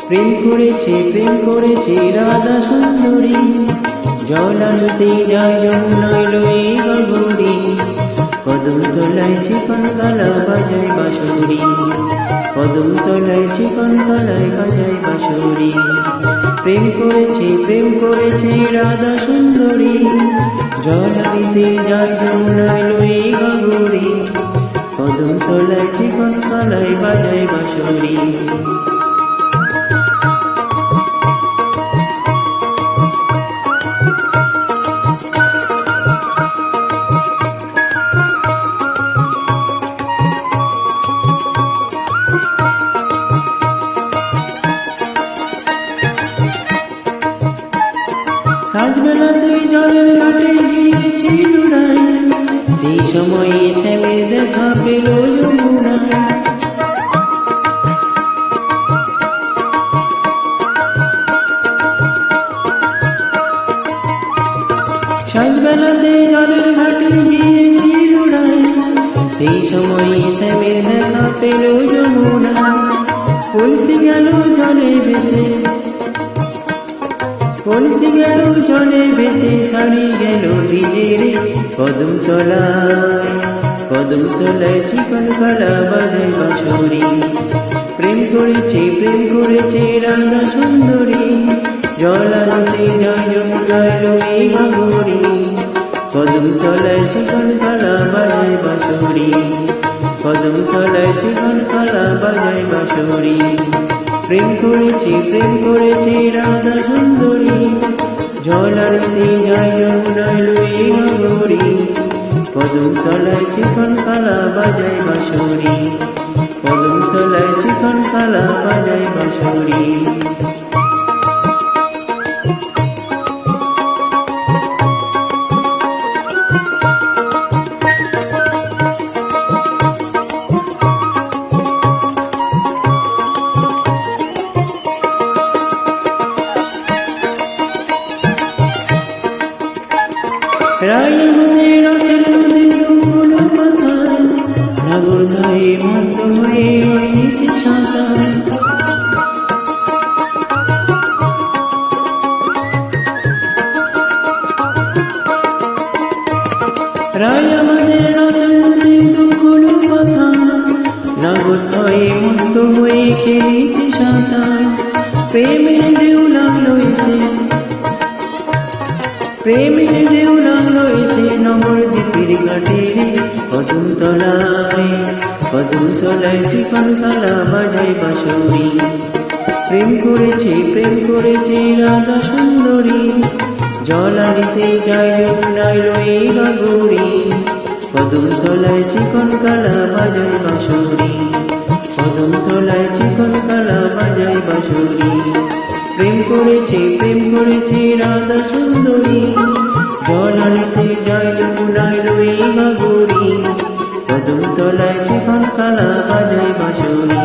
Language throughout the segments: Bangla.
প্রেম করেছে রাধা সুন্দরী, জল আনতে যায় যমুনায় লয়ে গগরী, কদম তলায় চিকন কালা বাজায় বাঁশরি, কদম তলায় চিকন কালায় বাজায় বাঁশরি। প্রেম করেছে রাধা সুন্দরী, জল আনতে যায় যমুনায় লয়ে গগরী, কদম তলায় চিকন কালায় বাজায় বাঁশরি। সাজবেলাতে জলের ঘাটে গিয়েছি ডুরাই, সেই সময়ে শ্যামের দেখা পেল যমুনায়। সাজবেলাতে জলের ঘাটে গিয়েছি ডুরাই, সেই সময়ে শ্যামের দেখা পেল যমুনায়। কলসি গেল জলে ভেসে, কলসি গেল জলে ভেসে, শাড়ি গেল ভিজে রে, কদম তলায় চিকন কালা বাজায় বাঁশরি। প্রেম করেছে রাধা সুন্দরী, জল আনতে যায় যমুনায় লয়ে গগরী, কদম তলায় চিকন কালা বাজায় বাঁশরি, কদম তলায় চিকন কালা বাজায় বাঁশরি। প্রেম করেছে রাধা সুন্দরী, জল আনতে যায় যমুনায় লয়ে গগরী, কদম তলায় চিকন কালা বাজায় বাঁশরি, কদম তলায় চিকন কালা বাজায় বাঁশরি। রায়মনের রচের নদীর পাথার, নাগর ধায়ে মন্ত হয়ে হয়েছে সাঁতার। রায়মনের রচের নদীর দুগুলো পাথার, নাগর ধায়ে মন্ত হয়ে খেলেছে সাঁতার। প্রেমের ঢেউ লাগলো এসে, প্রেমের ঢেউ লাগলো এসে নবদ্বীপের ঘাটে রে, কদম তলায় চিকন কালা বাজায় বাঁশরি। প্রেম করেছে রাধা সুন্দরী, জল আনতে যায় যমুনায় লয়ে গগরী, কদম তলায় চিকন কালা বাজায় বাঁশরি, কদম তলায় চিকন কালা বাজায় বাঁশরি। প্রেম করেছে রাধা সুন্দরী, জল আনতে যায় যমুনায় লয়ে গগরী, কদম তলায় চিকন কালা বাজায় বাঁশরি,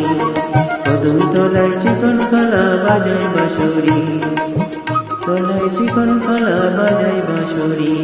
কদম তলায় চিকন কালা বাজায় বাঁশরি, তলায় চিকন কালা বাজায় বাঁশরি।